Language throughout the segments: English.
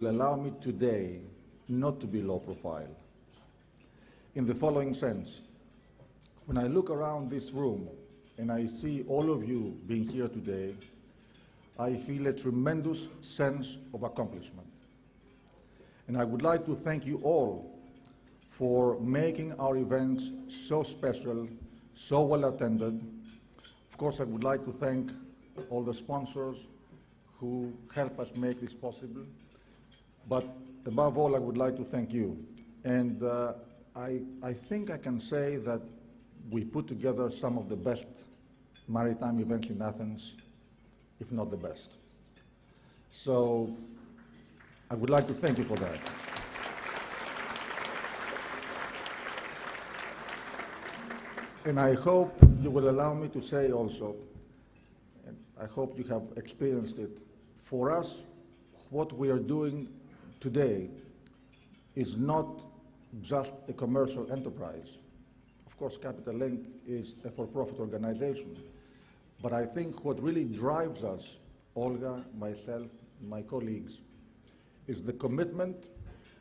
will allow me today not to be low profile. In the following sense, when I look around this room and I see all of you being here today, I feel a tremendous sense of accomplishment. And I would like to thank you all for making our events so special, so well attended. Of course, I would like to thank all the sponsors who help us make this possible. But above all, I would like to thank you. And I think I can say that we put together some of the best maritime events in Athens, if not the best. So I would like to thank you for that. And I hope you will allow me to say also, and I hope you have experienced it, for us, what we are doing today is not just a commercial enterprise. Of course, Capital Link is a for-profit organization. But I think what really drives us, Olga, myself, my colleagues, is the commitment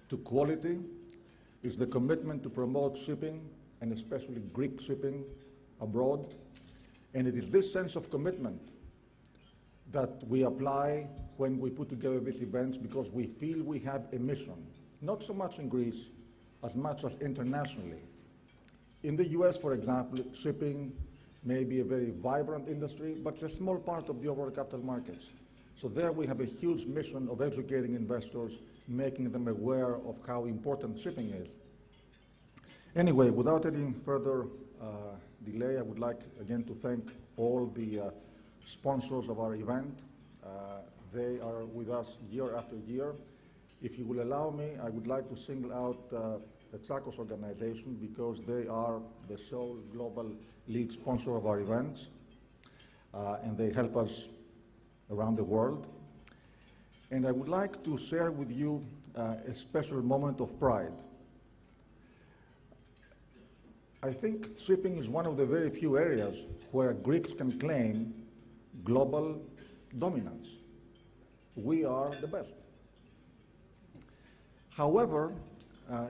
to quality, is the commitment to promote shipping, and especially Greek shipping abroad. And it is this sense of commitment that we apply when we put together these events, because we feel we have a mission, not so much in Greece, as much as internationally. In the US, for example, shipping may be a very vibrant industry, but it's a small part of the overall capital markets. So there we have a huge mission of educating investors, making them aware of how important shipping is. Anyway, without any further delay, I would like again to thank all the sponsors of our event. They are with us year after year. If you will allow me, I would like to single out the Tsakos organization, because they are the sole global lead sponsor of our events, and they help us around the world. And I would like to share with you a special moment of pride. I think shipping is one of the very few areas where Greeks can claim global dominance. We are the best. However,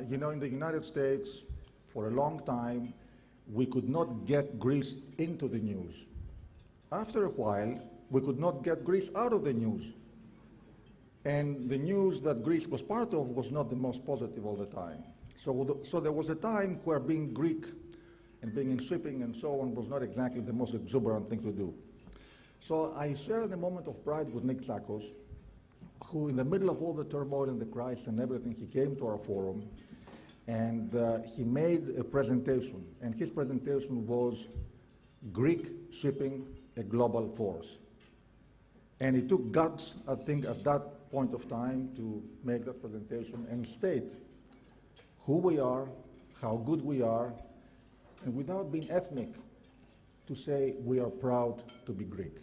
you know, in the United States, for a long time, we could not get Greece into the news. After a while, we could not get Greece out of the news. And the news that Greece was part of was not the most positive all the time. So there was a time where being Greek and being in shipping and so on was not exactly the most exuberant thing to do. So I shared a moment of pride with Nick Tsakos, who in the middle of all the turmoil and the crisis and everything, he came to our forum and he made a presentation. And his presentation was Greek shipping, a global force. And it took guts, I think, at that point of time to make that presentation and state who we are, how good we are, and without being ethnic, to say we are proud to be Greek.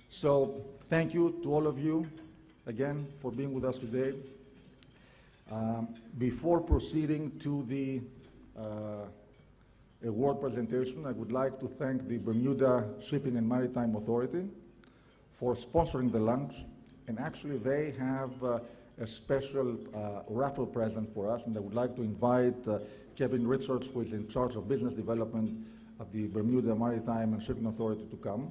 So thank you to all of you, again, for being with us today. Before proceeding to the award presentation, I would like to thank the Bermuda Shipping and Maritime Authority for sponsoring the lunch. And actually, they have a special raffle present for us, and I would like to invite Kevin Richards, who is in charge of business development of the Bermuda Maritime and Shipping Authority, to come.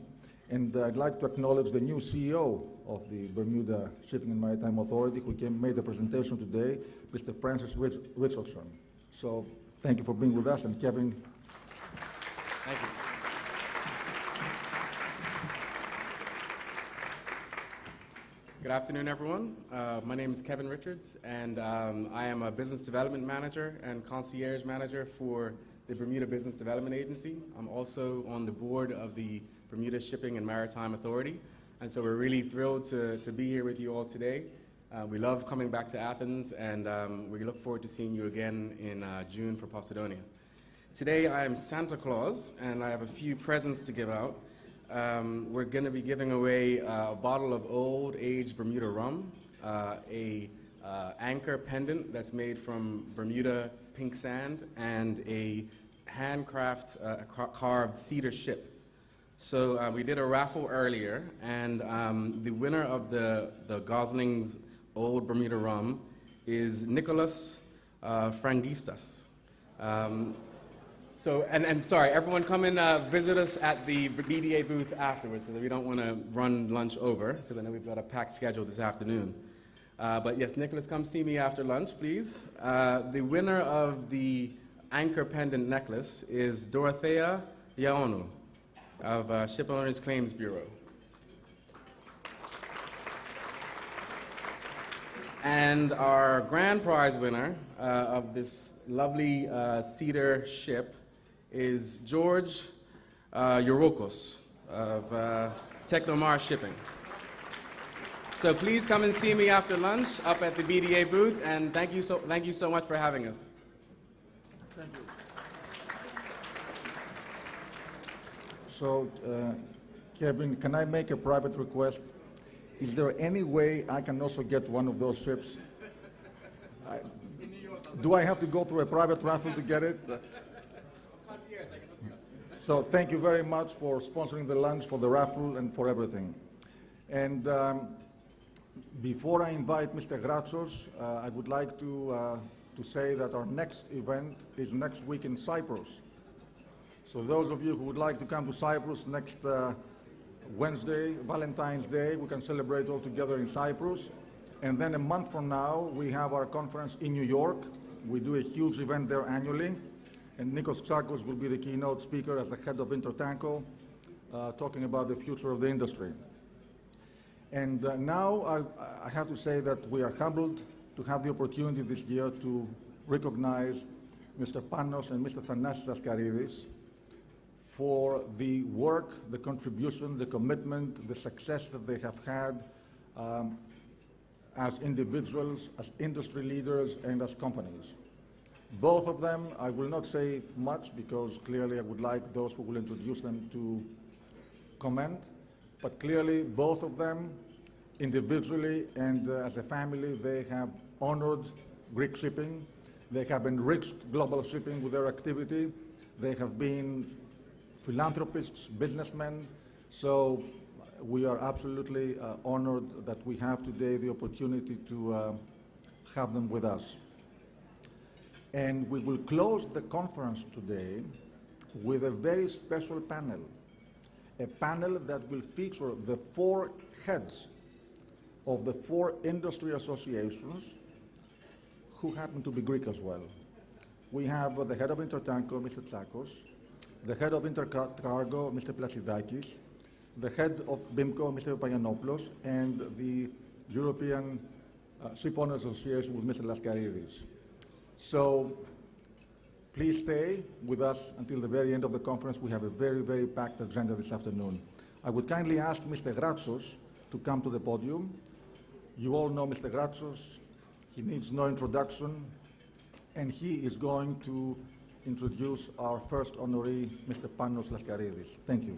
And I'd like to acknowledge the new CEO of the Bermuda Shipping and Maritime Authority, who made the presentation today, Mr. Francis Richardson. So thank you for being with us, and Kevin. Thank you. Good afternoon, everyone. My name is Kevin Richards, and I am a business development manager and concierge manager for the Bermuda Business Development Agency. I'm also on the board of the Bermuda Shipping and Maritime Authority, and so we're really thrilled to be here with you all today. We love coming back to Athens, and we look forward to seeing you again in June for Posidonia. Today I am Santa Claus, and I have a few presents to give out. We're going to be giving away a bottle of old-age Bermuda rum, a anchor pendant that's made from Bermuda pink sand, and a carved cedar ship. So we did a raffle earlier, and the winner of the Gosling's Old Bermuda rum is Nicholas Frangistas. Sorry, everyone come and visit us at the BDA booth afterwards, because we don't want to run lunch over, because I know we've got a packed schedule this afternoon. But yes, Nicholas, come see me after lunch, please. The winner of the anchor pendant necklace is Dorothea Yaonu of Shipowners Claims Bureau. And our grand prize winner of this lovely cedar ship is George Eurokos of Technomar Shipping. So please come and see me after lunch up at the BDA booth, and thank you so much for having us. Thank you. So, Kevin, can I make a private request? Is there any way I can also get one of those ships? Do I have to go through a private raffle to get it? So thank you very much for sponsoring the lunch, for the raffle, and for everything. And before I invite Mr. Gratsos, I would like to say that our next event is next week in Cyprus. So those of you who would like to come to Cyprus next Wednesday, Valentine's Day, we can celebrate all together in Cyprus. And then a month from now, we have our conference in New York. We do a huge event there annually. And Nikos Tsakos will be the keynote speaker as the head of Intertanko, talking about the future of the industry. And now I have to say that we are humbled to have the opportunity this year to recognize Mr. Panos and Mr. Thanasis Laskaridis for the work, the contribution, the commitment, the success that they have had as individuals, as industry leaders, and as companies. Both of them, I will not say much because clearly I would like those who will introduce them to comment, but clearly both of them, individually and as a family, they have honored Greek shipping. They have enriched global shipping with their activity. They have been philanthropists, businessmen. So we are absolutely honored that we have today the opportunity to have them with us. And we will close the conference today with a very special panel, a panel that will feature the 4 heads of the 4 industry associations who happen to be Greek as well. We have the head of Intertanko, Mr. Tsakos, the head of Intercargo, Mr. Placidakis, the head of BIMCO, Mr. Pagiannopoulos, and the European Shipowners Association with Mr. Laskaridis. So please stay with us until the very end of the conference. We have a very, very packed agenda this afternoon. I would kindly ask Mr. Gratsos to come to the podium. You all know Mr. Gratsos. He needs no introduction, and he is going to introduce our first honoree, Mr. Panos Laskaridis. Thank you.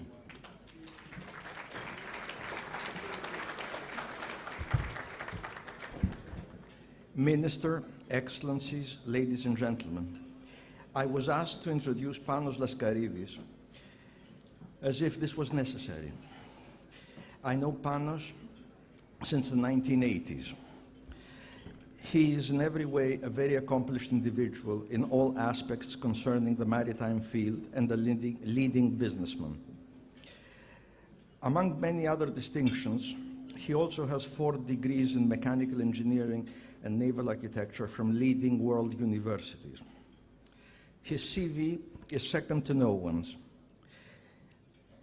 Minister, Excellencies, ladies and gentlemen, I was asked to introduce Panos Laskaridis as if this was necessary. I know Panos since the 1980s. He is in every way a very accomplished individual in all aspects concerning the maritime field and a leading businessman. Among many other distinctions, he also has 4 degrees in mechanical engineering and naval architecture from leading world universities. His CV is second to no one's.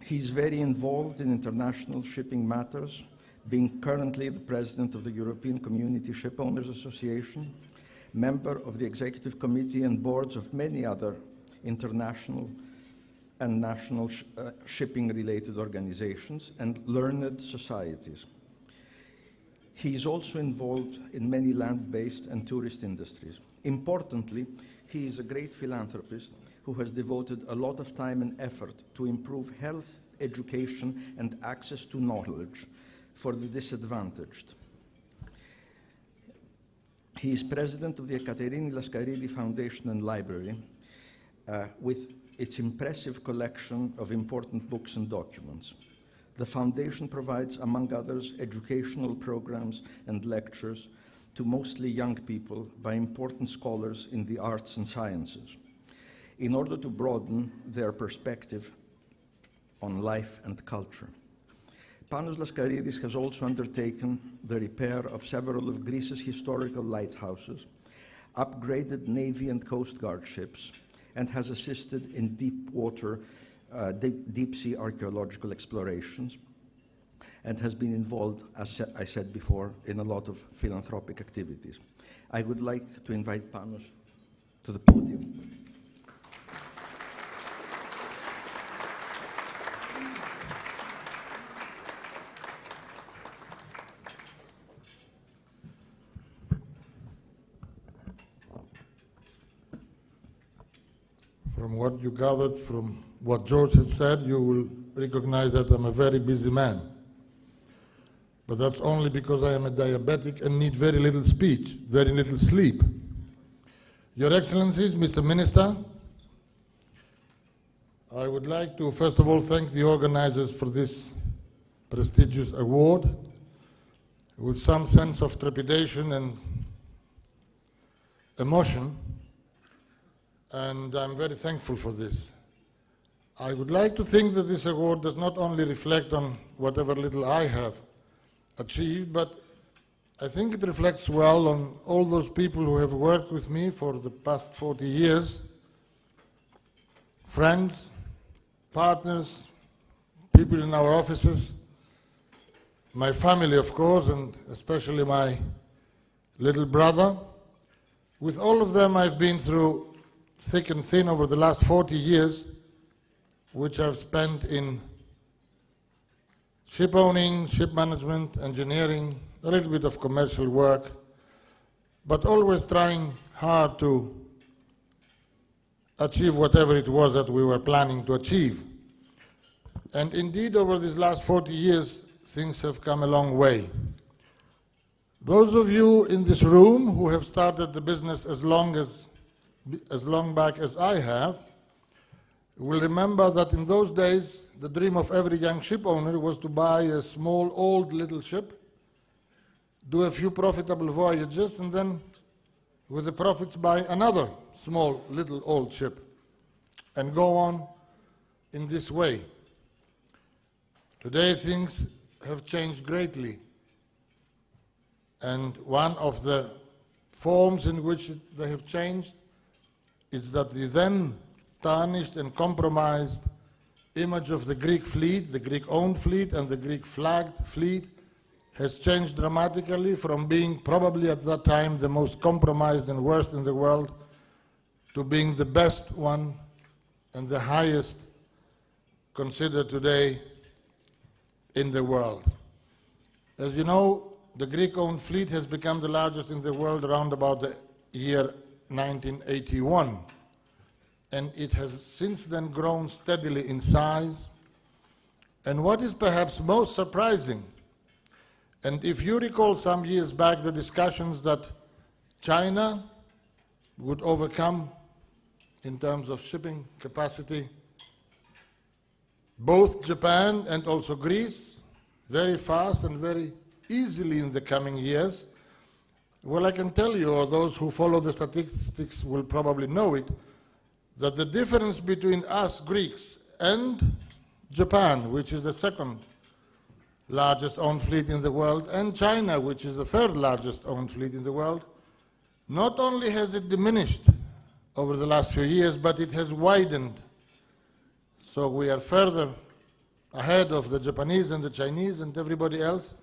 He's very involved in international shipping matters, being currently the president of the European Community Shipowners Association, member of the executive committee and boards of many other international and national shipping-related organizations and learned societies. He is also involved in many land-based and tourist industries. Importantly, he is a great philanthropist who has devoted a lot of time and effort to improve health, education, and access to knowledge for the disadvantaged. He is president of the Ekaterini Laskaridi Foundation and Library, with its impressive collection of important books and documents. The foundation provides, among others, educational programs and lectures to mostly young people by important scholars in the arts and sciences, in order to broaden their perspective on life and culture. Panos Laskaridis has also undertaken the repair of several of Greece's historical lighthouses, upgraded Navy and Coast Guard ships, and has assisted in deep-sea archaeological explorations, and has been involved, as I said before, in a lot of philanthropic activities. I would like to invite Panos to the podium. From what you gathered from what George has said, you will recognize that I'm a very busy man. But that's only because I am a diabetic and need very little speech, very little sleep. Your Excellencies, Mr. Minister, I would like to first of all thank the organizers for this prestigious award with some sense of trepidation and emotion, and I'm very thankful for this. I would like to think that this award does not only reflect on whatever little I have achieved, but I think it reflects well on all those people who have worked with me for the past 40 years, friends, partners, people in our offices, my family, of course, and especially my little brother. With all of them, I've been through thick and thin over the last 40 years, which I've spent in ship owning, ship management, engineering, a little bit of commercial work, but always trying hard to achieve whatever it was that we were planning to achieve. And indeed, over these last 40 years, things have come a long way. Those of you in this room who have started the business as long back as I have will remember that in those days, the dream of every young ship owner was to buy a small, old little ship, do a few profitable voyages, and then with the profits buy another small, little, old ship, and go on in this way. Today things have changed greatly, and one of the forms in which they have changed is that the then tarnished and compromised image of the Greek fleet, the Greek-owned fleet and the Greek-flagged fleet, has changed dramatically from being probably at that time the most compromised and worst in the world to being the best one and the highest considered today in the world. As you know, the Greek-owned fleet has become the largest in the world around about the year 1981. And it has since then grown steadily in size. And what is perhaps most surprising, and if you recall some years back the discussions that China would overcome in terms of shipping capacity, both Japan and also Greece, very fast and very easily in the coming years, well, I can tell you, or those who follow the statistics will probably know it, that the difference between us Greeks and Japan, which is the second largest owned fleet in the world, and China, which is the third largest owned fleet in the world, not only has it diminished over the last few years, but it has widened. So we are further ahead of the Japanese and the Chinese and everybody else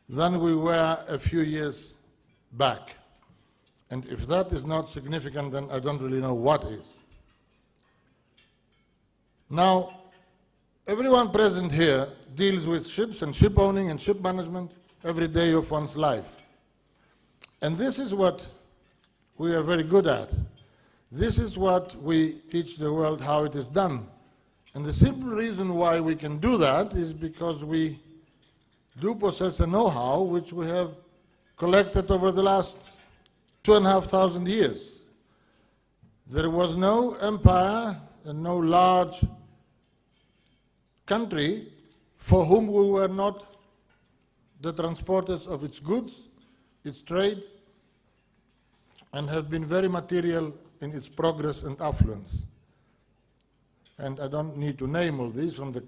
than we were a few years back. And if that is not significant, then I don't really know what is. Now, everyone present here deals with ships and ship owning and ship management every day of one's life. And this is what we are very good at. This is what we teach the world how it is done. And the simple reason why we can do that is because we do possess a know-how which we have collected over the last 2,500 years. There was no empire and no large country for whom we were not the transporters of its goods, its trade, and have been very material in its progress and affluence. And I don't need to name all these, from the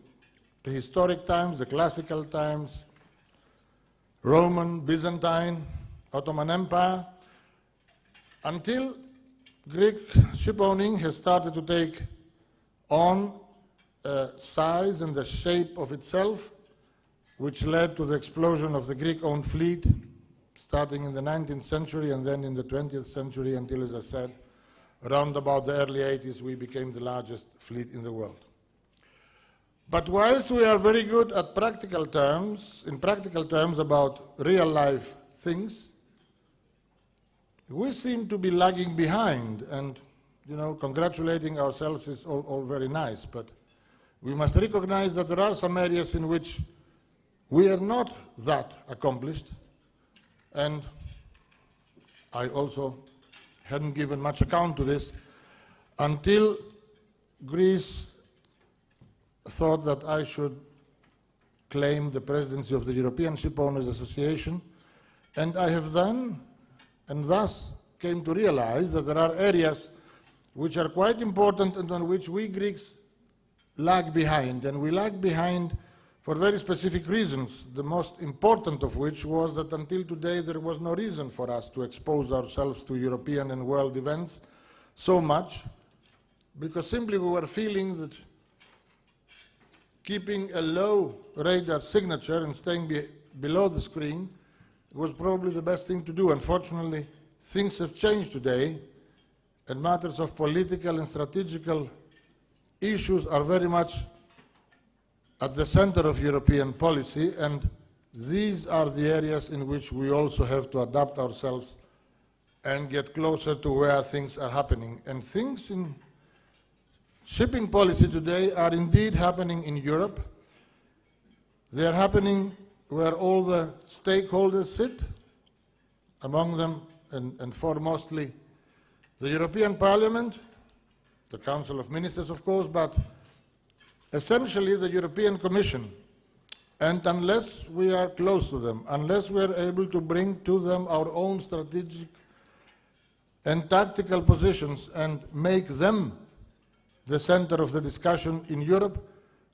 prehistoric times, the classical times, Roman, Byzantine, Ottoman Empire, until Greek shipowning has started to take on a size and the shape of itself, which led to the explosion of the Greek-owned fleet, starting in the 19th century and then in the 20th century until, as I said, around about the early 80s, we became the largest fleet in the world. But whilst we are very good at practical terms, in practical terms about real-life things, we seem to be lagging behind, and congratulating ourselves is all very nice, but we must recognize that there are some areas in which we are not that accomplished, and I also hadn't given much account to this until Greece thought that I should claim the presidency of the European Shipowners Association, and I have done, and thus came to realize that there are areas which are quite important and on which we Greeks lag behind, and we lag behind for very specific reasons, the most important of which was that until today there was no reason for us to expose ourselves to European and world events so much, because simply we were feeling that keeping a low radar signature and staying below the screen was probably the best thing to do. Unfortunately, things have changed today, and matters of political and strategical issues are very much at the center of European policy, and these are the areas in which we also have to adapt ourselves and get closer to where things are happening. And things in shipping policy today are indeed happening in Europe. They are happening where all the stakeholders sit, among them and foremostly the European Parliament, the Council of Ministers, of course, but essentially the European Commission. And unless we are close to them, unless we are able to bring to them our own strategic and tactical positions and make them the center of the discussion in Europe,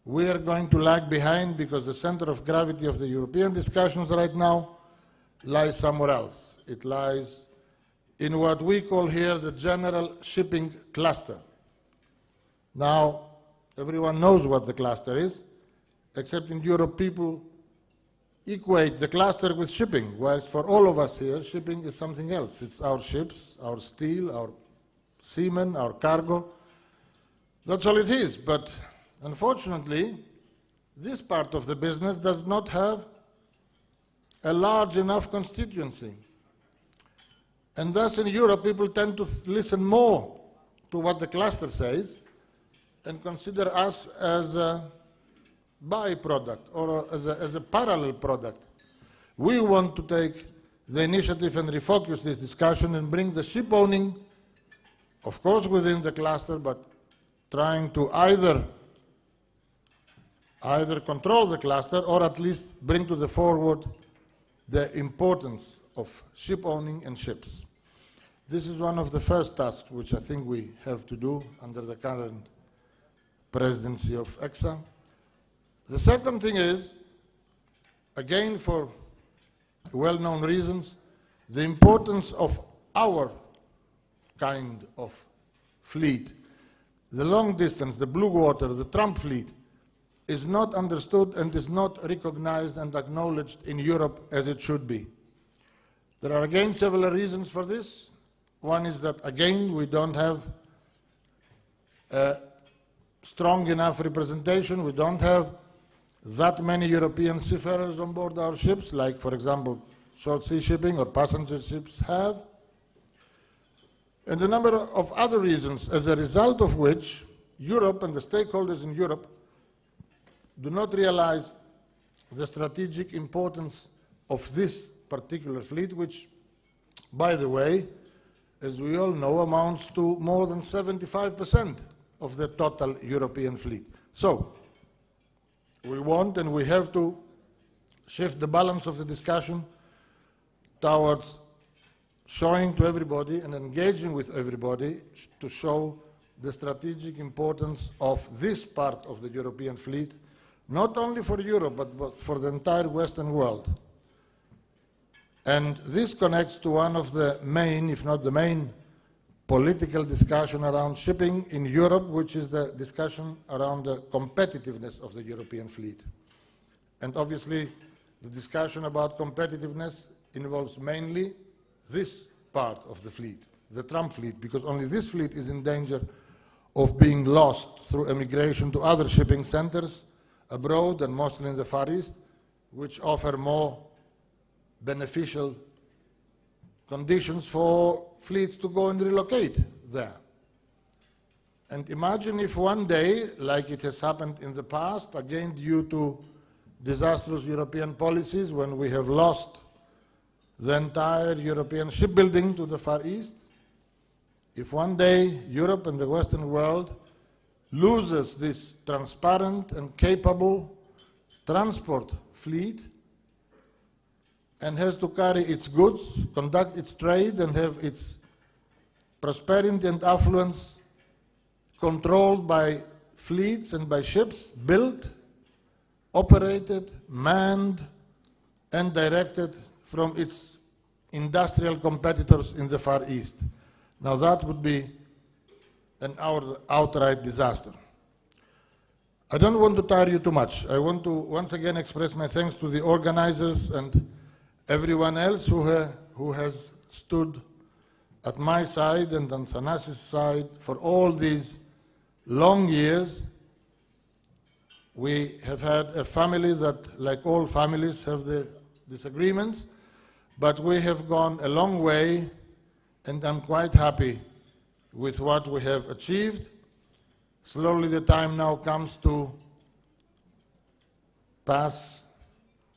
we are going to lag behind, because the center of gravity of the European discussions right now lies somewhere else. It lies in what we call here the general shipping cluster. Now, everyone knows what the cluster is, except in Europe people equate the cluster with shipping, whilst for all of us here, shipping is something else. It's our ships, our steel, our seamen, our cargo. That's all it is. But unfortunately, this part of the business does not have a large enough constituency. And thus in Europe, people tend to listen more to what the cluster says and consider us as a byproduct or as a parallel product. We want to take the initiative and refocus this discussion and bring the ship owning, of course within the cluster, but trying to either control the cluster or at least bring to the forward the importance of ship owning and ships. This is one of the first tasks which I think we have to do under the current presidency of EXA. The second thing is, again for well-known reasons, the importance of our kind of fleet. The long distance, the blue water, the Trump fleet is not understood and is not recognized and acknowledged in Europe as it should be. There are again several reasons for this. One is that, again, we don't have a strong enough representation. We don't have that many European seafarers on board our ships, like, for example, short sea shipping or passenger ships have. And a number of other reasons, as a result of which Europe and the stakeholders in Europe do not realize the strategic importance of this particular fleet, which, by the way, as we all know, amounts to more than 75% of the total European fleet. So, we want and we have to shift the balance of the discussion towards showing to everybody and engaging with everybody to show the strategic importance of this part of the European fleet, not only for Europe, but for the entire Western world. And this connects to one of the main, if not the main, political discussion around shipping in Europe, which is the discussion around the competitiveness of the European fleet. And obviously, the discussion about competitiveness involves mainly this part of the fleet, the Trump fleet, because only this fleet is in danger of being lost through emigration to other shipping centers abroad and mostly in the Far East, which offer more beneficial conditions for fleets to go and relocate there. And imagine if one day, like it has happened in the past, again due to disastrous European policies, when we have lost the entire European shipbuilding to the Far East, if one day Europe and the Western world loses this transparent and capable transport fleet and has to carry its goods, conduct its trade, and have its prosperity and affluence controlled by fleets and by ships built, operated, manned, and directed from its industrial competitors in the Far East. Now that would be an outright disaster. I don't want to tire you too much. I want to once again express my thanks to the organizers and everyone else who has stood at my side and on Thanasis' side for all these long years. We have had a family that, like all families, have their disagreements, but we have gone a long way, and I'm quite happy with what we have achieved. Slowly the time now comes to pass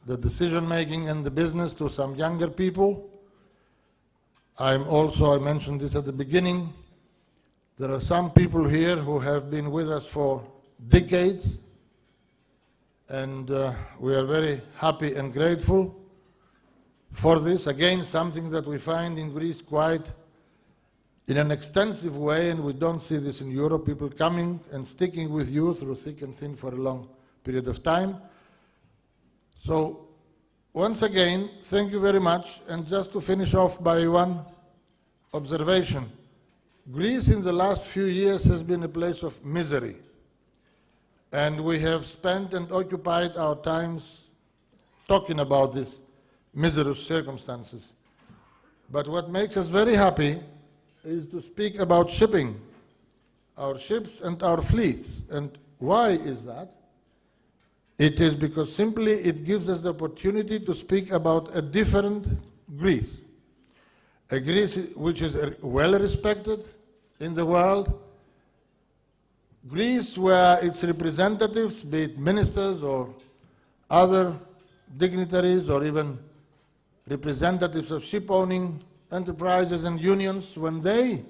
the decision-making and the business to some younger people. I mentioned this at the beginning, there are some people here who have been with us for decades, and we are very happy and grateful for this. Again, something that we find in Greece quite in an extensive way, and we don't see this in Europe, people coming and sticking with you through thick and thin for a long period of time. So, once again, thank you very much, and just to finish off by one observation. Greece in the last few years has been a place of misery, and we have spent and occupied our times talking about these miserous circumstances. But what makes us very happy is to speak about shipping, our ships and our fleets. And why is that? It is because simply it gives us the opportunity to speak about a different Greece. A Greece which is well respected in the world. Greece where its representatives, be it ministers or other dignitaries or even representatives of ship-owning enterprises and unions, when they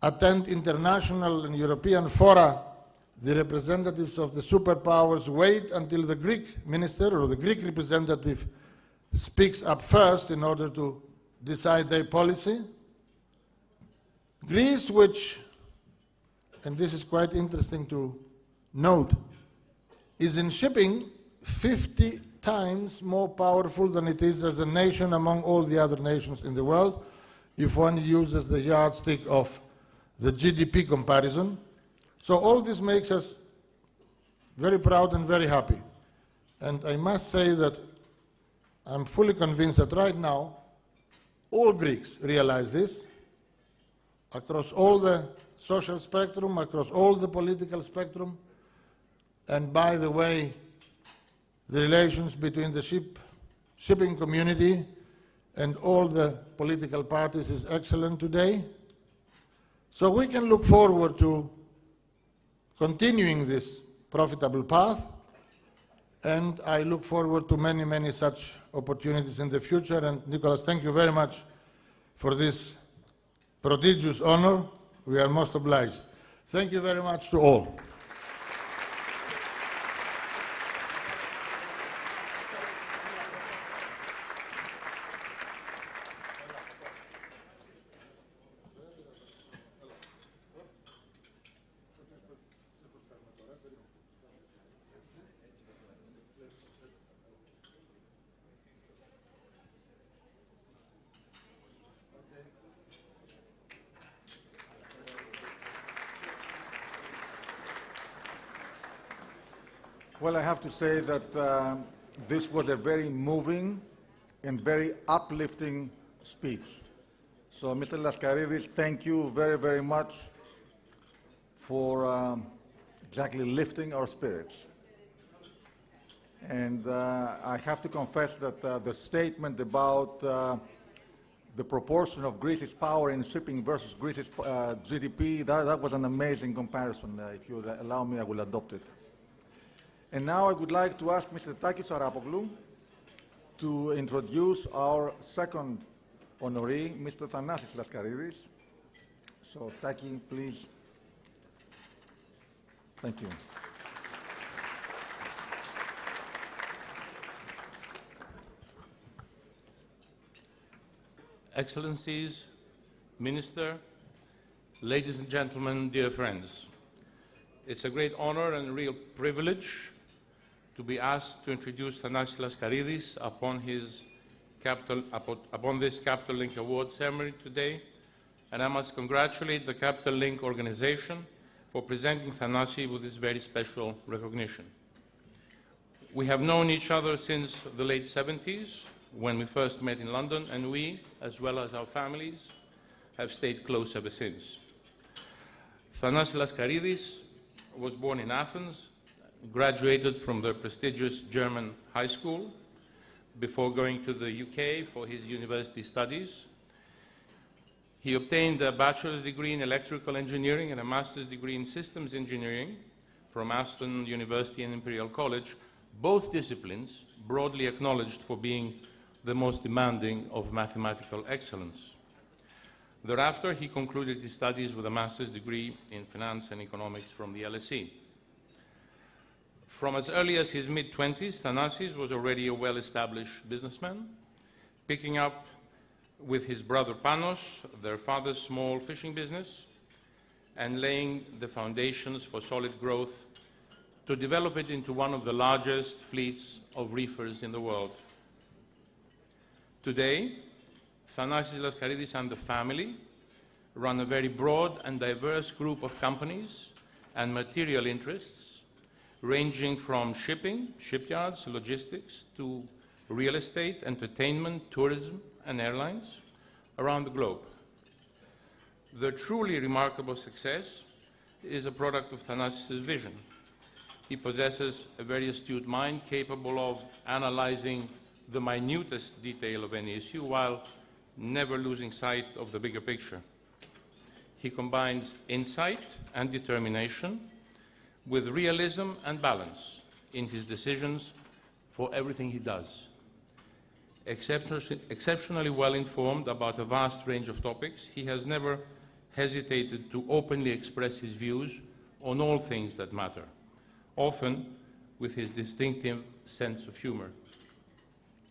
attend international and European fora, the representatives of the superpowers wait until the Greek minister or the Greek representative speaks up first in order to decide their policy. Greece, which, and this is quite interesting to note, is in shipping 50 times more powerful than it is as a nation among all the other nations in the world, if one uses the yardstick of the GDP comparison. So all this makes us very proud and very happy. And I must say that I'm fully convinced that right now all Greeks realize this, across all the social spectrum, across all the political spectrum. And by the way, the relations between the shipping community and all the political parties is excellent today. So we can look forward to continuing this profitable path, and I look forward to many, many such opportunities in the future. And Nicholas, thank you very much for this prodigious honor. We are most obliged. Thank you very much to all. Well, I have to say that this was a very moving and very uplifting speech. So, Mr. Laskaridis, thank you very, very much for exactly lifting our spirits. And I have to confess that the statement about the proportion of Greece's power in shipping versus Greece's GDP, that was an amazing comparison. If you allow me, I will adopt it. And now I would like to ask Mr. Takis Arapoglou to introduce our second honoree, Mr. Thanasis Laskaridis. So, Taki, please. Thank you. Excellencies, Minister, ladies and gentlemen, dear friends, it's a great honor and real privilege to be asked to introduce Thanasis Laskaridis upon this Capital Link Award ceremony today, and I must congratulate the Capital Link organization for presenting Thanasis with this very special recognition. We have known each other since the late 70s, when we first met in London, and we, as well as our families, have stayed close ever since. Thanasis Laskaridis was born in Athens, graduated from the prestigious German high school before going to the UK for his university studies. He obtained a bachelor's degree in electrical engineering and a master's degree in systems engineering from Aston University and Imperial College, both disciplines broadly acknowledged for being the most demanding of mathematical excellence. Thereafter, he concluded his studies with a master's degree in finance and economics from the LSE. From as early as his mid-20s, Thanasis was already a well-established businessman, picking up with his brother Panos, their father's small fishing business, and laying the foundations for solid growth to develop it into one of the largest fleets of reefers in the world. Today, Thanasis Laskaridis and the family run a very broad and diverse group of companies and material interests, ranging from shipping, shipyards, logistics, to real estate, entertainment, tourism, and airlines around the globe. Their truly remarkable success is a product of Thanasis' vision. He possesses a very astute mind capable of analyzing the minutest detail of any issue while never losing sight of the bigger picture. He combines insight and determination with realism and balance in his decisions for everything he does. Exceptionally well informed about a vast range of topics, he has never hesitated to openly express his views on all things that matter, often with his distinctive sense of humor.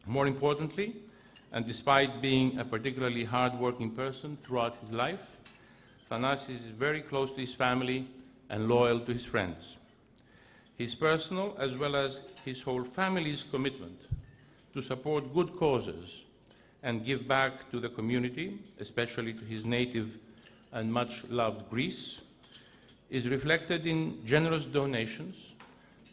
More importantly, and despite being a particularly hard-working person throughout his life, Thanasis is very close to his family and loyal to his friends. His personal as well as his whole family's commitment to support good causes and give back to the community, especially to his native and much-loved Greece, is reflected in generous donations,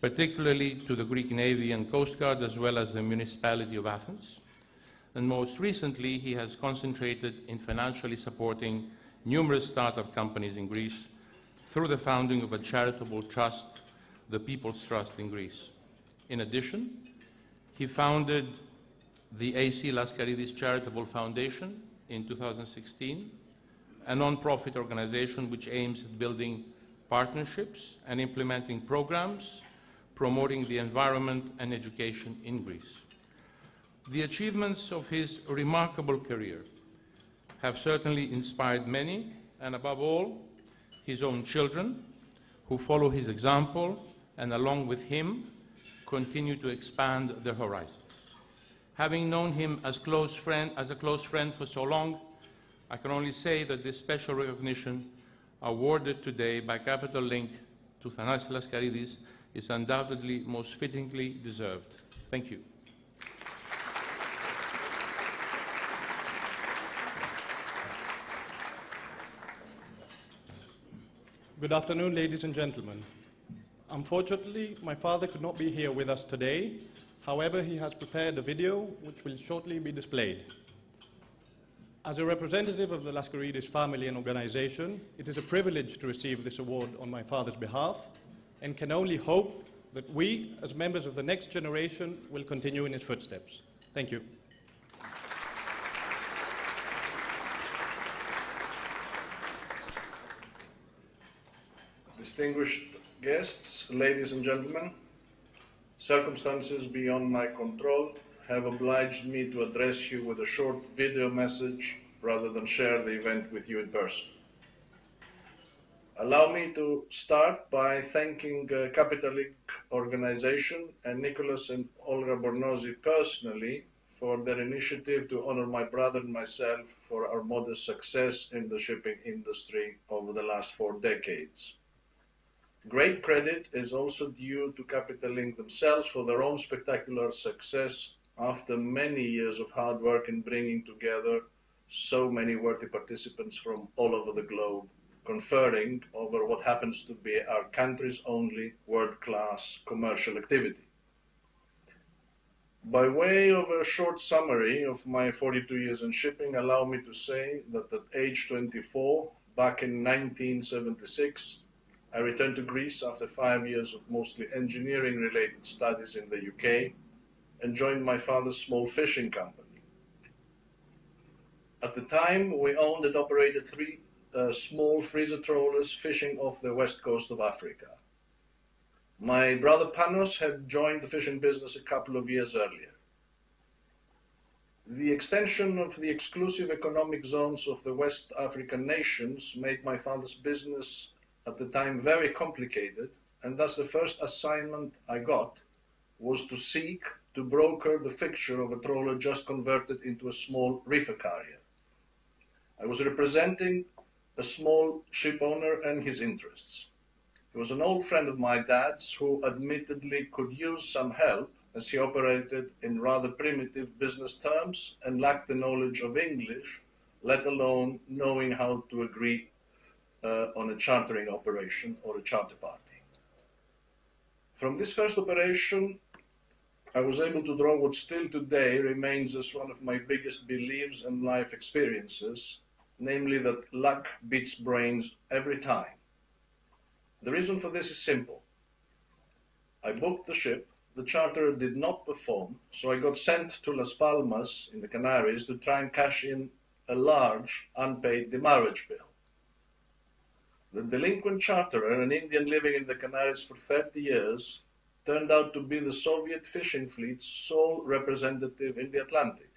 particularly to the Greek Navy and Coast Guard, as well as the municipality of Athens. And most recently, he has concentrated in financially supporting numerous startup companies in Greece through the founding of a charitable trust, the People's Trust in Greece. In addition, he founded the AC Laskaridis Charitable Foundation in 2016, a non-profit organization which aims at building partnerships and implementing programs promoting the environment and education in Greece. The achievements of his remarkable career have certainly inspired many, and above all, his own children, who follow his example and, along with him, continue to expand their horizons. Having known him as a close friend for so long, I can only say that this special recognition awarded today by Capital Link to Thanasis Laskaridis is undoubtedly most fittingly deserved. Thank you. Good afternoon, ladies and gentlemen. Unfortunately, my father could not be here with us today. However, he has prepared a video which will shortly be displayed. As a representative of the Laskaridis family and organization, it is a privilege to receive this award on my father's behalf, and can only hope that we, as members of the next generation, will continue in his footsteps. Thank you. Distinguished guests, ladies and gentlemen, circumstances beyond my control have obliged me to address you with a short video message rather than share the event with you in person. Allow me to start by thanking Capital Link organization and Nicholas and Olga Bornozi personally for their initiative to honor my brother and myself for our modest success in the shipping industry over the last 4 decades. Great credit is also due to Capital Link themselves for their own spectacular success after many years of hard work in bringing together so many worthy participants from all over the globe, conferring over what happens to be our country's only world-class commercial activity. By way of a short summary of my 42 years in shipping, allow me to say that at age 24, back in 1976, I returned to Greece after 5 years of mostly engineering-related studies in the UK and joined my father's small fishing company. At the time, we owned and operated 3 small freezer trawlers fishing off the west coast of Africa. My brother Panos had joined the fishing business a couple of years earlier. The extension of the exclusive economic zones of the West African nations made my father's business at the time very complicated, and thus the first assignment I got was to seek to broker the fixture of a trawler just converted into a small reefer carrier. I was representing a small ship owner and his interests. He was an old friend of my dad's who admittedly could use some help as he operated in rather primitive business terms and lacked the knowledge of English, let alone knowing how to agree on a chartering operation or a charter party. From this first operation, I was able to draw what still today remains as one of my biggest beliefs and life experiences, namely that luck beats brains every time. The reason for this is simple. I booked the ship, the charterer did not perform, so I got sent to Las Palmas in the Canaries to try and cash in a large unpaid demurrage bill. The delinquent charterer, an Indian living in the Canaries for 30 years, turned out to be the Soviet fishing fleet's sole representative in the Atlantic.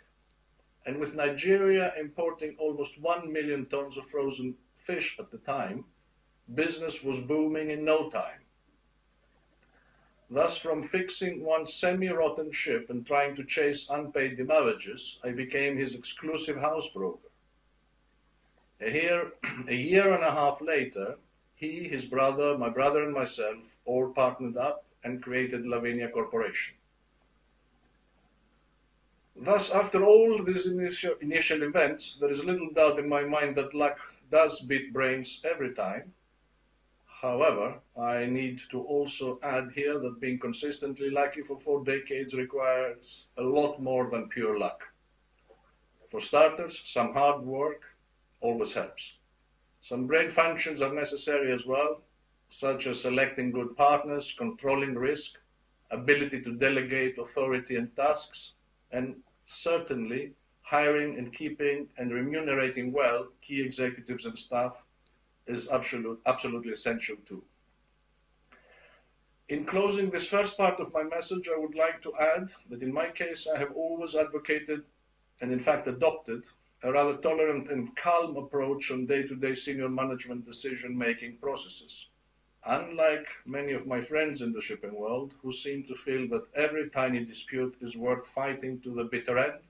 And with Nigeria importing almost 1 million tons of frozen fish at the time, business was booming in no time. Thus, from fixing one semi-rotten ship and trying to chase unpaid demurrages, I became his exclusive house broker. A year and a half later, he, his brother, my brother and myself all partnered up and created Lavinia Corporation. Thus, after all these initial events, there is little doubt in my mind that luck does beat brains every time. However, I need to also add here that being consistently lucky for 4 decades requires a lot more than pure luck. For starters, some hard work always helps. Some brain functions are necessary as well, such as selecting good partners, controlling risk, ability to delegate authority and tasks, and certainly hiring and keeping and remunerating well key executives and staff is absolutely essential too. In closing this first part of my message, I would like to add that in my case, I have always advocated and in fact adopted a rather tolerant and calm approach on day-to-day senior management decision-making processes. Unlike many of my friends in the shipping world who seem to feel that every tiny dispute is worth fighting to the bitter end,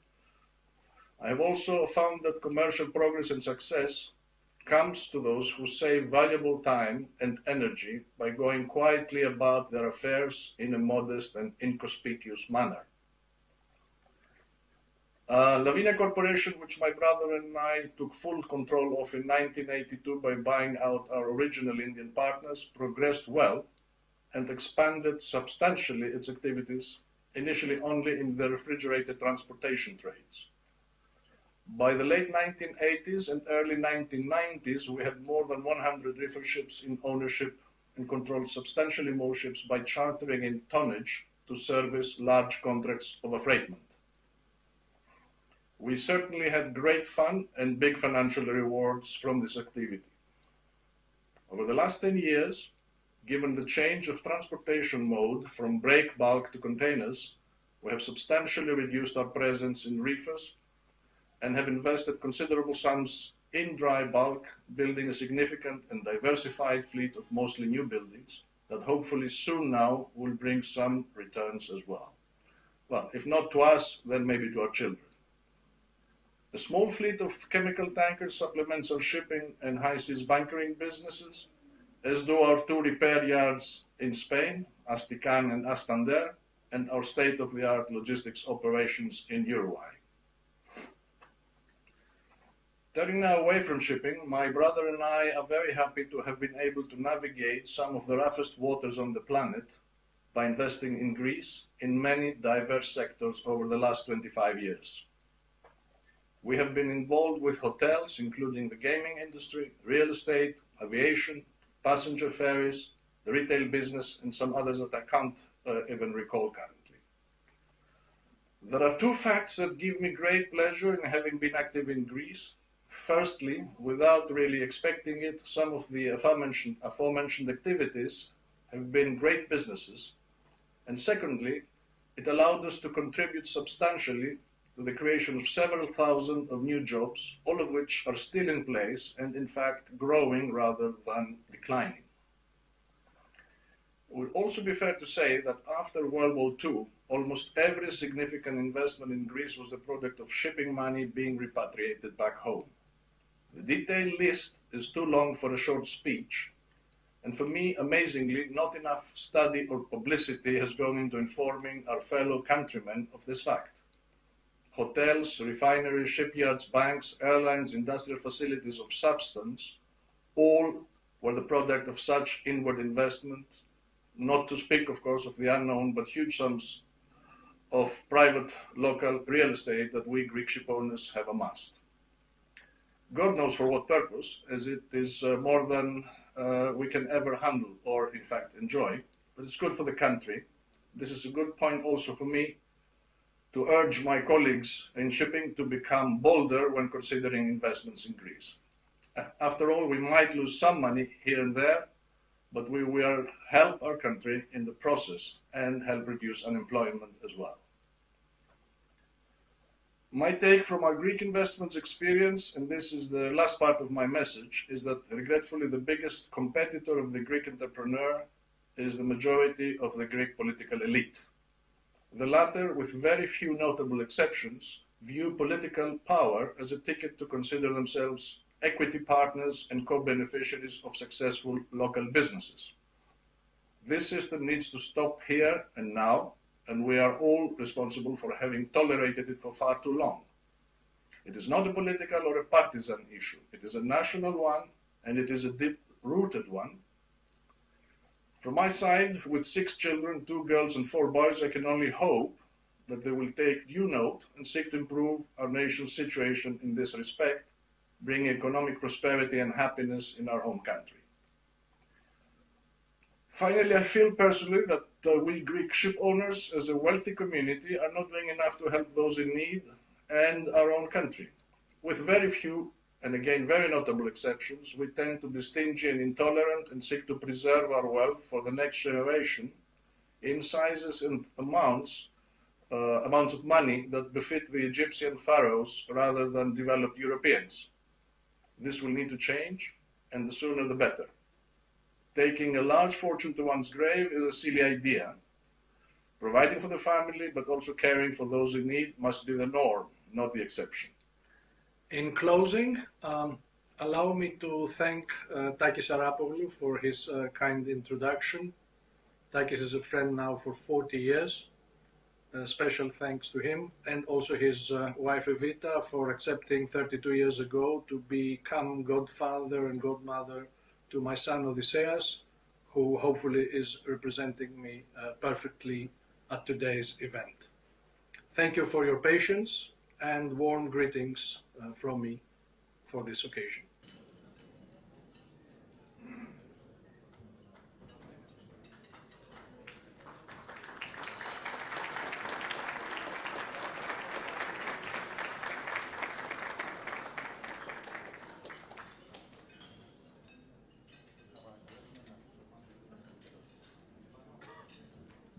I have also found that commercial progress and success comes to those who save valuable time and energy by going quietly about their affairs in a modest and inconspicuous manner. Lavinia Corporation, which my brother and I took full control of in 1982 by buying out our original Indian partners, progressed well and expanded substantially its activities, initially only in the refrigerated transportation trades. By the late 1980s and early 1990s, we had more than 100 reefer ships in ownership and controlled substantially more ships by chartering in tonnage to service large contracts of affreightment. We certainly had great fun and big financial rewards from this activity. Over the last 10 years, given the change of transportation mode from break bulk to containers, we have substantially reduced our presence in reefers and have invested considerable sums in dry bulk, building a significant and diversified fleet of mostly new buildings that hopefully soon now will bring some returns as well. Well, if not to us, then maybe to our children. A small fleet of chemical tankers supplements our shipping and high seas bunkering businesses, as do our 2 repair yards in Spain, Astican and Astander, and our state-of-the-art logistics operations in Uruguay. Turning now away from shipping, my brother and I are very happy to have been able to navigate some of the roughest waters on the planet by investing in Greece in many diverse sectors over the last 25 years. We have been involved with hotels, including the gaming industry, real estate, aviation, passenger ferries, the retail business, and some others that I can't even recall currently. There are 2 facts that give me great pleasure in having been active in Greece. Firstly, without really expecting it, some of the aforementioned activities have been great businesses. And secondly, it allowed us to contribute substantially to the creation of several thousand of new jobs, all of which are still in place and in fact growing rather than declining. It would also be fair to say that after World War II, almost every significant investment in Greece was the product of shipping money being repatriated back home. The detailed list is too long for a short speech, and for me, amazingly, not enough study or publicity has gone into informing our fellow countrymen of this fact. Hotels, refineries, shipyards, banks, airlines, industrial facilities of substance, all were the product of such inward investment, not to speak, of course, of the unknown but huge sums of private local real estate that we Greek shipowners have amassed. God knows for what purpose, as it is more than we can ever handle or, in fact, enjoy, but it's good for the country. This is a good point also for me to urge my colleagues in shipping to become bolder when considering investments in Greece. After all, we might lose some money here and there, but we will help our country in the process and help reduce unemployment as well. My take from our Greek investments experience, and this is the last part of my message, is that regretfully the biggest competitor of the Greek entrepreneur is the majority of the Greek political elite. The latter, with very few notable exceptions, view political power as a ticket to consider themselves equity partners and co-beneficiaries of successful local businesses. This system needs to stop here and now, and we are all responsible for having tolerated it for far too long. It is not a political or a partisan issue. It is a national one, and it is a deep-rooted one. From my side, with 6 children, 2 girls and 4 boys, I can only hope that they will take due note and seek to improve our nation's situation in this respect, bringing economic prosperity and happiness in our home country. Finally, I feel personally that we Greek ship owners as a wealthy community are not doing enough to help those in need and our own country. With very few, and again very notable exceptions, we tend to be stingy and intolerant and seek to preserve our wealth for the next generation in sizes and amounts of money that befit the Egyptian pharaohs rather than developed Europeans. This will need to change, and the sooner the better. Taking a large fortune to one's grave is a silly idea. Providing for the family, but also caring for those in need, must be the norm, not the exception. In closing, allow me to thank Takis Arapoglou for his kind introduction. Takis is a friend now for 40 years. Special thanks to him, and also his wife Evita for accepting 32 years ago to become godfather and godmother to my son Odysseus, who hopefully is representing me perfectly at today's event. Thank you for your patience and warm greetings from me for this occasion.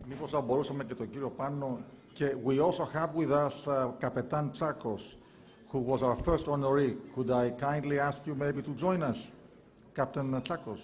Μήπως θα μπορούσαμε και τον κύριο Πάνο και we also have with us Kapitan Tsakos, who was our first honoree. Could I kindly ask you maybe to join us, Captain Tsakos?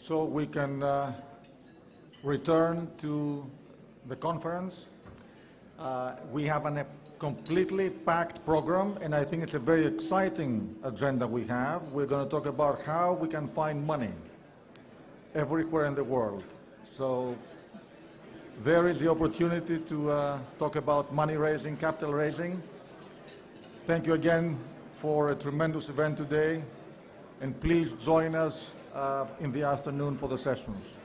So we can return to the conference. We have a completely packed program, and I think it's a very exciting agenda we have. We're going to talk about how we can find money everywhere in the world. So there is the opportunity to talk about money raising, capital raising. Thank you again for a tremendous event today, and please join us in the afternoon for the sessions.